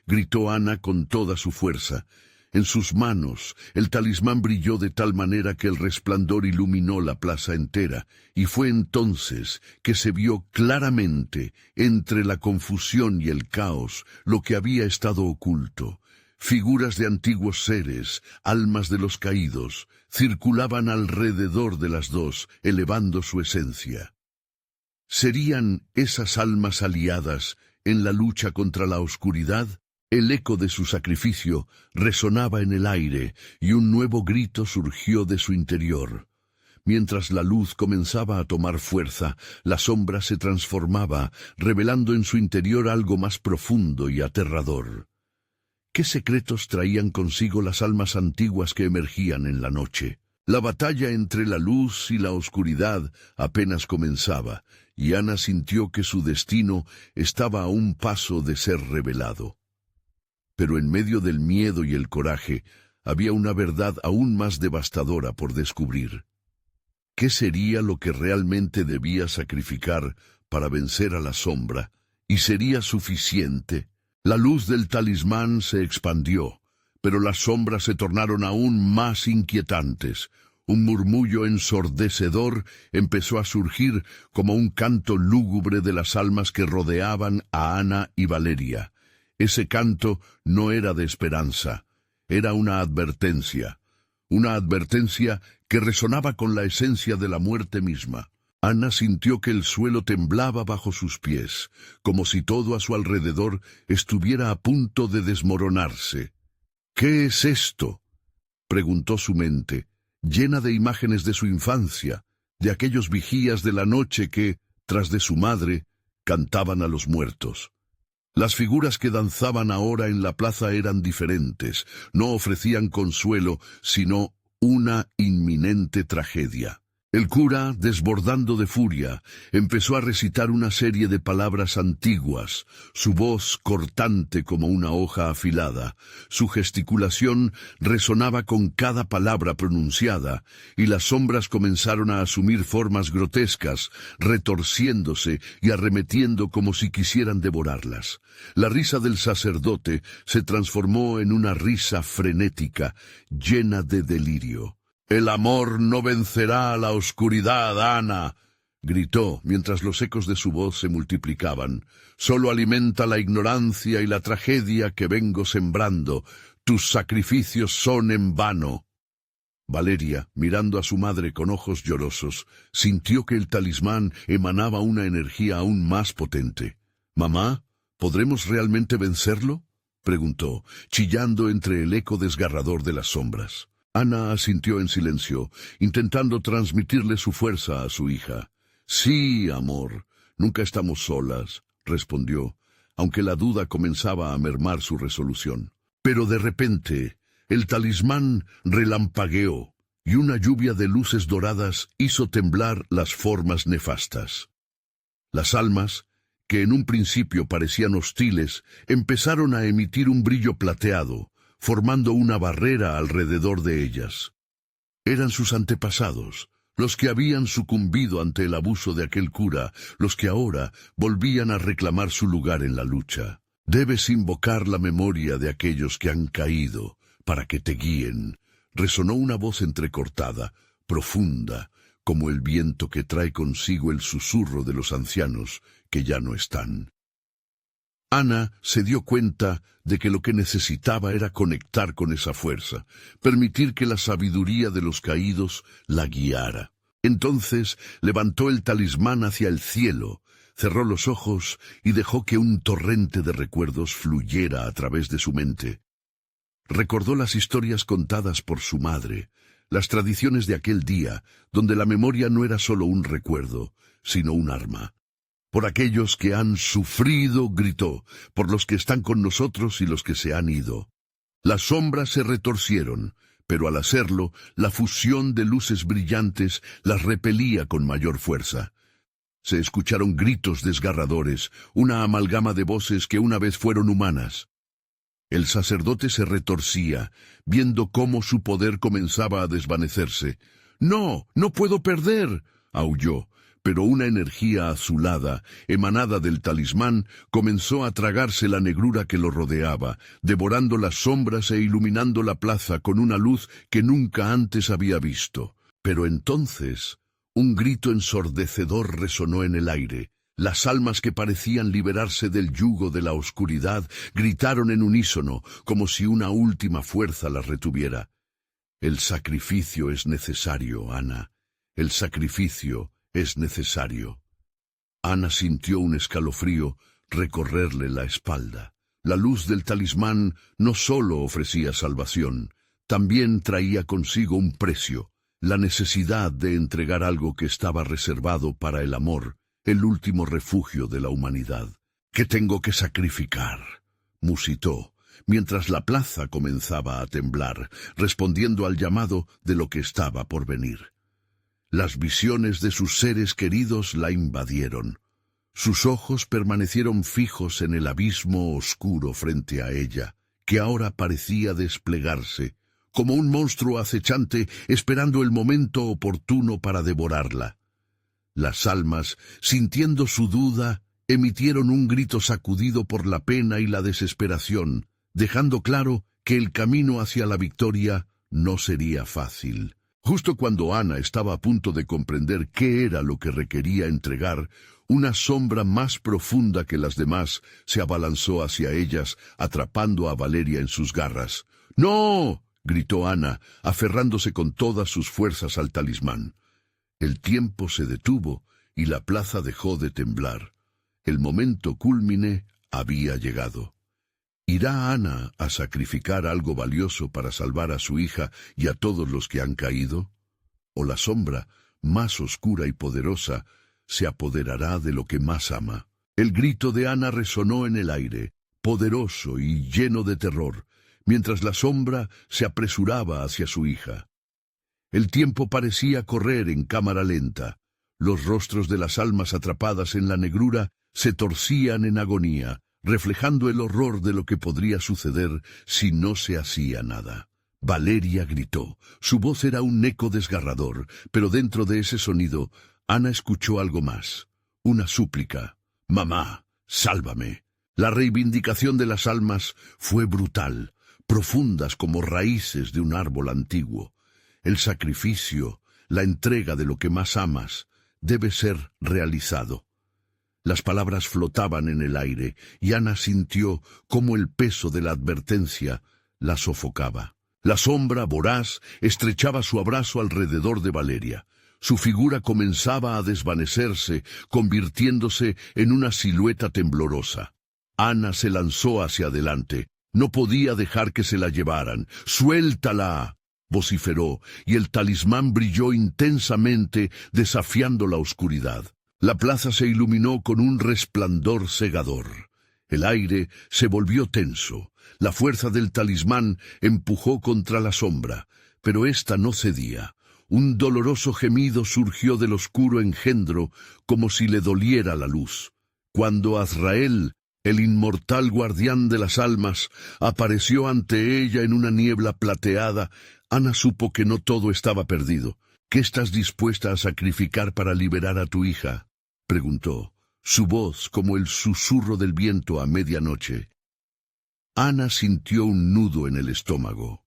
gritó Ana con toda su fuerza. En sus manos, el talismán brilló de tal manera que el resplandor iluminó la plaza entera, y fue entonces que se vio claramente, entre la confusión y el caos, lo que había estado oculto. Figuras de antiguos seres, almas de los caídos, circulaban alrededor de las dos, elevando su esencia. ¿Serían esas almas aliadas en la lucha contra la oscuridad? El eco de su sacrificio resonaba en el aire y un nuevo grito surgió de su interior. Mientras la luz comenzaba a tomar fuerza, la sombra se transformaba, revelando en su interior algo más profundo y aterrador. ¿Qué secretos traían consigo las almas antiguas que emergían en la noche? La batalla entre la luz y la oscuridad apenas comenzaba, y Ana sintió que su destino estaba a un paso de ser revelado. Pero en medio del miedo y el coraje, había una verdad aún más devastadora por descubrir. ¿Qué sería lo que realmente debía sacrificar para vencer a la sombra? ¿Y sería suficiente? La luz del talismán se expandió, pero las sombras se tornaron aún más inquietantes. Un murmullo ensordecedor empezó a surgir como un canto lúgubre de las almas que rodeaban a Ana y Valeria. Ese canto no era de esperanza, era una advertencia que resonaba con la esencia de la muerte misma. Ana sintió que el suelo temblaba bajo sus pies, como si todo a su alrededor estuviera a punto de desmoronarse. —¿Qué es esto? —preguntó su mente, llena de imágenes de su infancia, de aquellos vigías de la noche que, tras de su madre, cantaban a los muertos. Las figuras que danzaban ahora en la plaza eran diferentes, no ofrecían consuelo, sino una inminente tragedia. El cura, desbordando de furia, empezó a recitar una serie de palabras antiguas, su voz cortante como una hoja afilada, su gesticulación resonaba con cada palabra pronunciada, y las sombras comenzaron a asumir formas grotescas, retorciéndose y arremetiendo como si quisieran devorarlas. La risa del sacerdote se transformó en una risa frenética, llena de delirio. «El amor no vencerá a la oscuridad, Ana», gritó, mientras los ecos de su voz se multiplicaban. «Solo alimenta la ignorancia y la tragedia que vengo sembrando. Tus sacrificios son en vano». Valeria, mirando a su madre con ojos llorosos, sintió que el talismán emanaba una energía aún más potente. «Mamá, ¿podremos realmente vencerlo?», preguntó, chillando entre el eco desgarrador de las sombras. Ana asintió en silencio, intentando transmitirle su fuerza a su hija. «Sí, amor, nunca estamos solas», respondió, aunque la duda comenzaba a mermar su resolución. Pero de repente, el talismán relampagueó, y una lluvia de luces doradas hizo temblar las formas nefastas. Las almas, que en un principio parecían hostiles, empezaron a emitir un brillo plateado, formando una barrera alrededor de ellas. Eran sus antepasados, los que habían sucumbido ante el abuso de aquel cura, los que ahora volvían a reclamar su lugar en la lucha. «Debes invocar la memoria de aquellos que han caído, para que te guíen», resonó una voz entrecortada, profunda, como el viento que trae consigo el susurro de los ancianos que ya no están. Ana se dio cuenta de que lo que necesitaba era conectar con esa fuerza, permitir que la sabiduría de los caídos la guiara. Entonces levantó el talismán hacia el cielo, cerró los ojos y dejó que un torrente de recuerdos fluyera a través de su mente. Recordó las historias contadas por su madre, las tradiciones de aquel día, donde la memoria no era solo un recuerdo, sino un arma. «Por aquellos que han sufrido», gritó, «por los que están con nosotros y los que se han ido». Las sombras se retorcieron, pero al hacerlo, la fusión de luces brillantes las repelía con mayor fuerza. Se escucharon gritos desgarradores, una amalgama de voces que una vez fueron humanas. El sacerdote se retorcía, viendo cómo su poder comenzaba a desvanecerse. «No, no puedo perder», aulló. Pero una energía azulada, emanada del talismán, comenzó a tragarse la negrura que lo rodeaba, devorando las sombras e iluminando la plaza con una luz que nunca antes había visto. Pero entonces, un grito ensordecedor resonó en el aire. Las almas que parecían liberarse del yugo de la oscuridad gritaron en unísono, como si una última fuerza las retuviera. «El sacrificio es necesario, Ana. El sacrificio es necesario». Ana sintió un escalofrío recorrerle la espalda. La luz del talismán no solo ofrecía salvación, también traía consigo un precio, la necesidad de entregar algo que estaba reservado para el amor, el último refugio de la humanidad. «¿Qué tengo que sacrificar?», musitó, mientras la plaza comenzaba a temblar, respondiendo al llamado de lo que estaba por venir. Las visiones de sus seres queridos la invadieron. Sus ojos permanecieron fijos en el abismo oscuro frente a ella, que ahora parecía desplegarse, como un monstruo acechante esperando el momento oportuno para devorarla. Las almas, sintiendo su duda, emitieron un grito sacudido por la pena y la desesperación, dejando claro que el camino hacia la victoria no sería fácil. Justo cuando Ana estaba a punto de comprender qué era lo que requería entregar, una sombra más profunda que las demás se abalanzó hacia ellas, atrapando a Valeria en sus garras. «¡No!», gritó Ana, aferrándose con todas sus fuerzas al talismán. El tiempo se detuvo y la plaza dejó de temblar. El momento cúlmine había llegado. ¿Irá Ana a sacrificar algo valioso para salvar a su hija y a todos los que han caído? ¿O la sombra, más oscura y poderosa, se apoderará de lo que más ama? El grito de Ana resonó en el aire, poderoso y lleno de terror, mientras la sombra se apresuraba hacia su hija. El tiempo parecía correr en cámara lenta. Los rostros de las almas atrapadas en la negrura se torcían en agonía, reflejando el horror de lo que podría suceder si no se hacía nada. Valeria gritó. Su voz era un eco desgarrador, pero dentro de ese sonido, Ana escuchó algo más. Una súplica. «Mamá, sálvame». La reivindicación de las almas fue brutal, profundas como raíces de un árbol antiguo. El sacrificio, la entrega de lo que más amas, debe ser realizado. Las palabras flotaban en el aire y Ana sintió cómo el peso de la advertencia la sofocaba. La sombra voraz estrechaba su abrazo alrededor de Valeria. Su figura comenzaba a desvanecerse, convirtiéndose en una silueta temblorosa. Ana se lanzó hacia adelante. No podía dejar que se la llevaran. «¡Suéltala!», vociferó, y el talismán brilló intensamente, desafiando la oscuridad. La plaza se iluminó con un resplandor cegador. El aire se volvió tenso. La fuerza del talismán empujó contra la sombra, pero ésta no cedía. Un doloroso gemido surgió del oscuro engendro, como si le doliera la luz. Cuando Azrael, el inmortal guardián de las almas, apareció ante ella en una niebla plateada, Ana supo que no todo estaba perdido. «¿Qué estás dispuesta a sacrificar para liberar a tu hija?», preguntó, su voz como el susurro del viento a medianoche. Ana sintió un nudo en el estómago.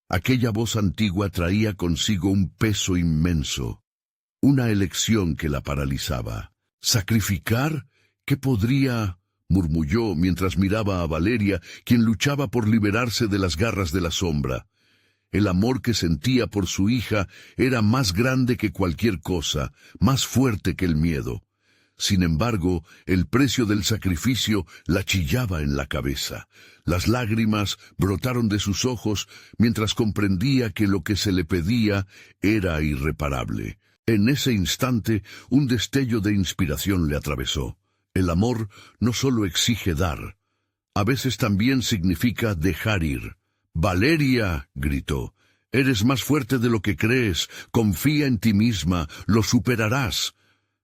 Aquella voz antigua traía consigo un peso inmenso, una elección que la paralizaba. «¿Sacrificar? ¿Qué podría?», murmulló mientras miraba a Valeria, quien luchaba por liberarse de las garras de la sombra. El amor que sentía por su hija era más grande que cualquier cosa, más fuerte que el miedo. Sin embargo, el precio del sacrificio la chillaba en la cabeza. Las lágrimas brotaron de sus ojos mientras comprendía que lo que se le pedía era irreparable. En ese instante, un destello de inspiración le atravesó. El amor no solo exige dar, a veces también significa dejar ir. «¡Valeria!», gritó. «Eres más fuerte de lo que crees. Confía en ti misma. Lo superarás».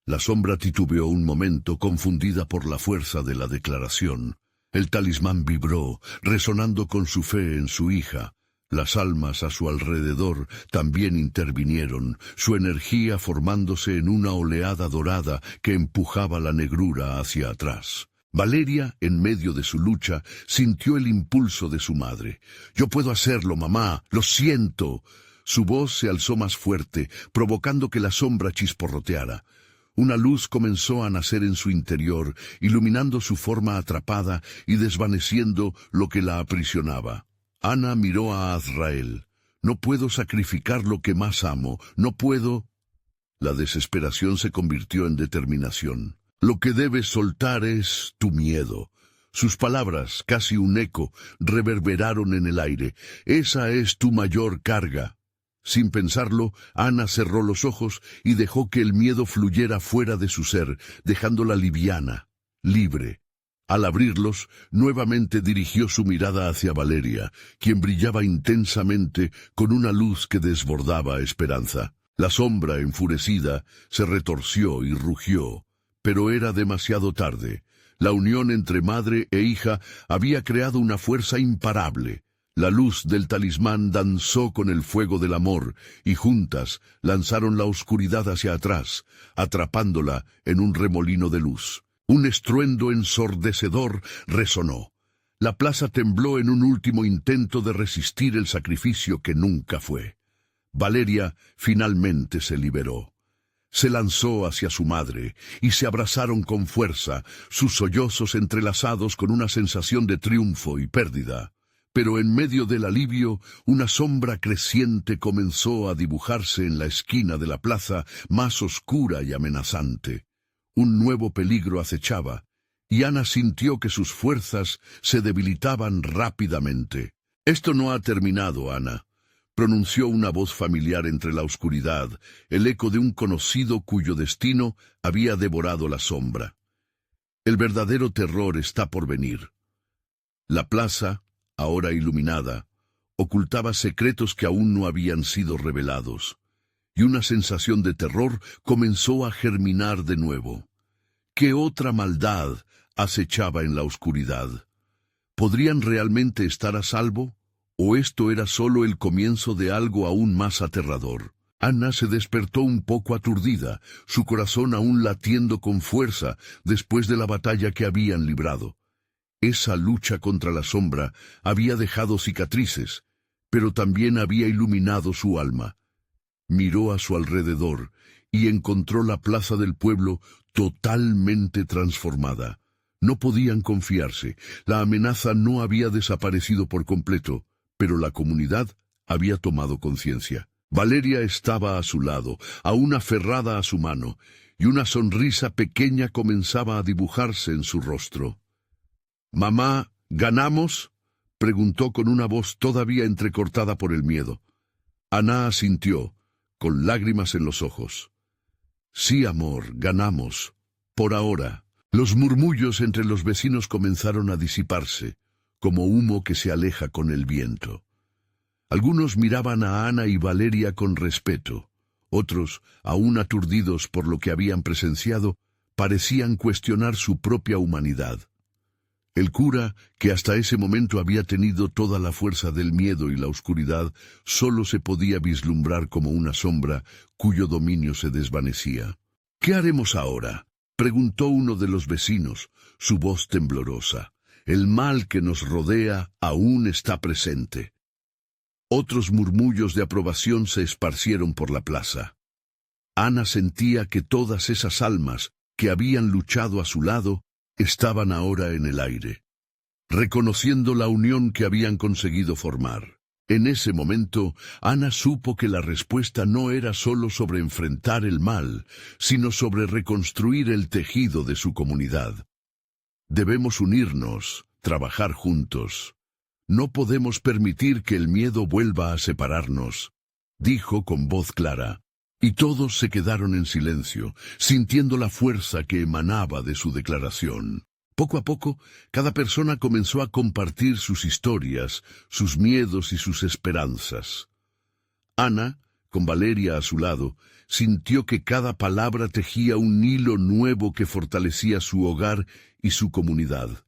La sombra titubeó un momento, confundida por la fuerza de la declaración. El talismán vibró, resonando con su fe en su hija. Las almas a su alrededor también intervinieron, su energía formándose en una oleada dorada que empujaba la negrura hacia atrás. Valeria, en medio de su lucha, sintió el impulso de su madre. «Yo puedo hacerlo, mamá. Lo siento». Su voz se alzó más fuerte, provocando que la sombra chisporroteara. Una luz comenzó a nacer en su interior, iluminando su forma atrapada y desvaneciendo lo que la aprisionaba. Ana miró a Azrael. «No puedo sacrificar lo que más amo. No puedo». La desesperación se convirtió en determinación. «Lo que debes soltar es tu miedo». Sus palabras, casi un eco, reverberaron en el aire. «Esa es tu mayor carga». Sin pensarlo, Ana cerró los ojos y dejó que el miedo fluyera fuera de su ser, dejándola liviana, libre. Al abrirlos, nuevamente dirigió su mirada hacia Valeria, quien brillaba intensamente con una luz que desbordaba esperanza. La sombra, enfurecida, se retorció y rugió. Pero era demasiado tarde. La unión entre madre e hija había creado una fuerza imparable. La luz del talismán danzó con el fuego del amor, y juntas lanzaron la oscuridad hacia atrás, atrapándola en un remolino de luz. Un estruendo ensordecedor resonó. La plaza tembló en un último intento de resistir el sacrificio que nunca fue. Valeria finalmente se liberó. Se lanzó hacia su madre, y se abrazaron con fuerza, sus sollozos entrelazados con una sensación de triunfo y pérdida. Pero en medio del alivio, una sombra creciente comenzó a dibujarse en la esquina de la plaza, más oscura y amenazante. Un nuevo peligro acechaba, y Ana sintió que sus fuerzas se debilitaban rápidamente. «Esto no ha terminado, Ana», pronunció una voz familiar entre la oscuridad, el eco de un conocido cuyo destino había devorado la sombra. «El verdadero terror está por venir». La plaza, ahora iluminada, ocultaba secretos que aún no habían sido revelados, y una sensación de terror comenzó a germinar de nuevo. ¿Qué otra maldad acechaba en la oscuridad? ¿Podrían realmente estar a salvo? ¿O esto era solo el comienzo de algo aún más aterrador? Ana se despertó un poco aturdida, su corazón aún latiendo con fuerza después de la batalla que habían librado. Esa lucha contra la sombra había dejado cicatrices, pero también había iluminado su alma. Miró a su alrededor y encontró la plaza del pueblo totalmente transformada. No podían confiarse, la amenaza no había desaparecido por completo, pero la comunidad había tomado conciencia. Valeria estaba a su lado, aún aferrada a su mano, y una sonrisa pequeña comenzaba a dibujarse en su rostro. «Mamá, ¿ganamos?», preguntó con una voz todavía entrecortada por el miedo. Ana asintió, con lágrimas en los ojos. «Sí, amor, ganamos. Por ahora». Los murmullos entre los vecinos comenzaron a disiparse, como humo que se aleja con el viento. Algunos miraban a Ana y Valeria con respeto. Otros, aún aturdidos por lo que habían presenciado, parecían cuestionar su propia humanidad. El cura, que hasta ese momento había tenido toda la fuerza del miedo y la oscuridad, solo se podía vislumbrar como una sombra cuyo dominio se desvanecía. «¿Qué haremos ahora?», preguntó uno de los vecinos, su voz temblorosa. «El mal que nos rodea aún está presente». Otros murmullos de aprobación se esparcieron por la plaza. Ana sentía que todas esas almas que habían luchado a su lado estaban ahora en el aire, reconociendo la unión que habían conseguido formar. En ese momento, Ana supo que la respuesta no era solo sobre enfrentar el mal, sino sobre reconstruir el tejido de su comunidad. Debemos unirnos, trabajar juntos. No podemos permitir que el miedo vuelva a separarnos, dijo con voz clara. Y todos se quedaron en silencio, sintiendo la fuerza que emanaba de su declaración. Poco a poco, cada persona comenzó a compartir sus historias, sus miedos y sus esperanzas. Ana, con Valeria a su lado, sintió que cada palabra tejía un hilo nuevo que fortalecía su hogar y su comunidad.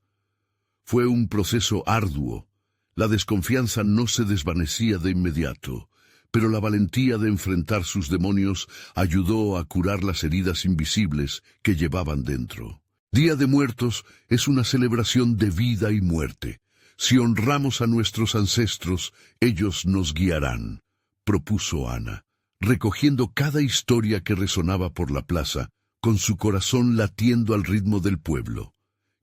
Fue un proceso arduo. La desconfianza no se desvanecía de inmediato, pero la valentía de enfrentar sus demonios ayudó a curar las heridas invisibles que llevaban dentro. Día de Muertos es una celebración de vida y muerte. Si honramos a nuestros ancestros, ellos nos guiarán, propuso Ana, recogiendo cada historia que resonaba por la plaza, con su corazón latiendo al ritmo del pueblo.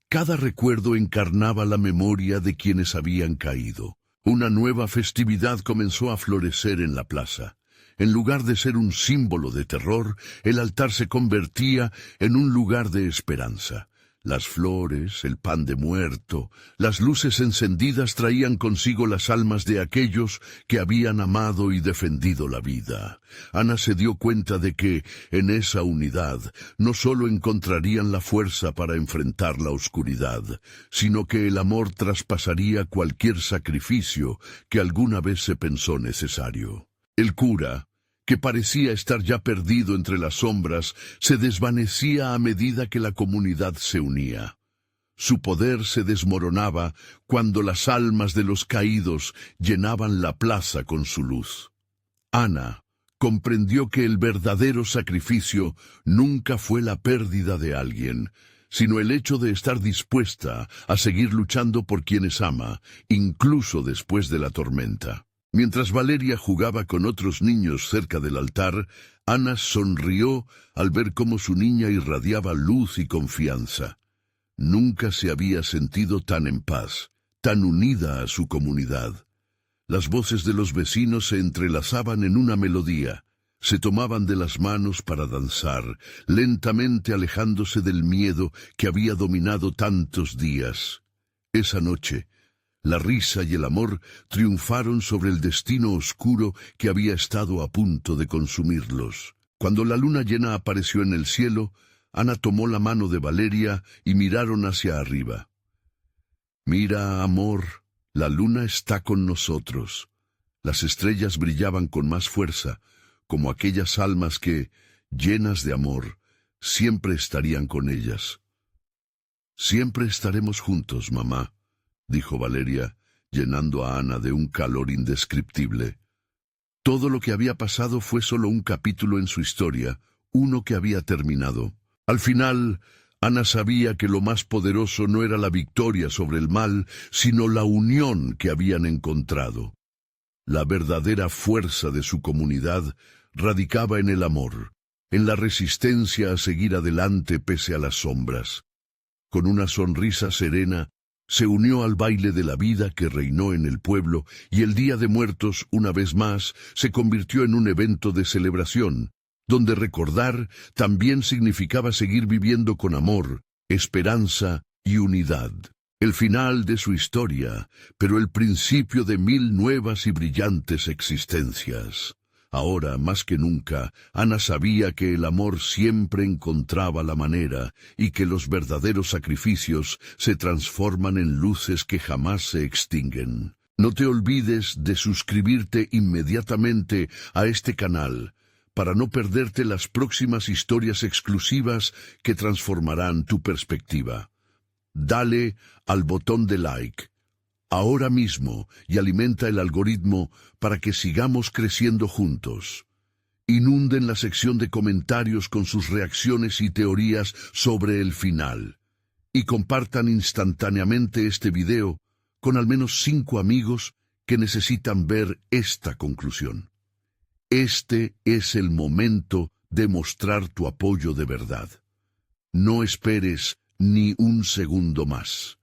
Cada recuerdo encarnaba la memoria de quienes habían caído. Una nueva festividad comenzó a florecer en la plaza. En lugar de ser un símbolo de terror, el altar se convertía en un lugar de esperanza. Las flores, el pan de muerto, las luces encendidas traían consigo las almas de aquellos que habían amado y defendido la vida. Ana se dio cuenta de que, en esa unidad, no solo encontrarían la fuerza para enfrentar la oscuridad, sino que el amor traspasaría cualquier sacrificio que alguna vez se pensó necesario. El cura, que parecía estar ya perdido entre las sombras, se desvanecía a medida que la comunidad se unía. Su poder se desmoronaba cuando las almas de los caídos llenaban la plaza con su luz. Ana comprendió que el verdadero sacrificio nunca fue la pérdida de alguien, sino el hecho de estar dispuesta a seguir luchando por quienes ama, incluso después de la tormenta. Mientras Valeria jugaba con otros niños cerca del altar, Ana sonrió al ver cómo su niña irradiaba luz y confianza. Nunca se había sentido tan en paz, tan unida a su comunidad. Las voces de los vecinos se entrelazaban en una melodía. Se tomaban de las manos para danzar, lentamente alejándose del miedo que había dominado tantos días. Esa noche, la risa y el amor triunfaron sobre el destino oscuro que había estado a punto de consumirlos. Cuando la luna llena apareció en el cielo, Ana tomó la mano de Valeria y miraron hacia arriba. «Mira, amor, la luna está con nosotros». Las estrellas brillaban con más fuerza, como aquellas almas que, llenas de amor, siempre estarían con ellas. «Siempre estaremos juntos, mamá», dijo Valeria, llenando a Ana de un calor indescriptible. Todo lo que había pasado fue solo un capítulo en su historia, uno que había terminado. Al final, Ana sabía que lo más poderoso no era la victoria sobre el mal, sino la unión que habían encontrado. La verdadera fuerza de su comunidad radicaba en el amor, en la resistencia a seguir adelante pese a las sombras. Con una sonrisa serena, se unió al baile de la vida que reinó en el pueblo, y el Día de Muertos, una vez más, se convirtió en un evento de celebración, donde recordar también significaba seguir viviendo con amor, esperanza y unidad. El final de su historia, pero el principio de 1000 nuevas y brillantes existencias. Ahora, más que nunca, Ana sabía que el amor siempre encontraba la manera y que los verdaderos sacrificios se transforman en luces que jamás se extinguen. No te olvides de suscribirte inmediatamente a este canal para no perderte las próximas historias exclusivas que transformarán tu perspectiva. Dale al botón de like ahora mismo y alimenta el algoritmo para que sigamos creciendo juntos. Inunden la sección de comentarios con sus reacciones y teorías sobre el final. Y compartan instantáneamente este video con al menos 5 amigos que necesitan ver esta conclusión. Este es el momento de mostrar tu apoyo de verdad. No esperes ni un segundo más.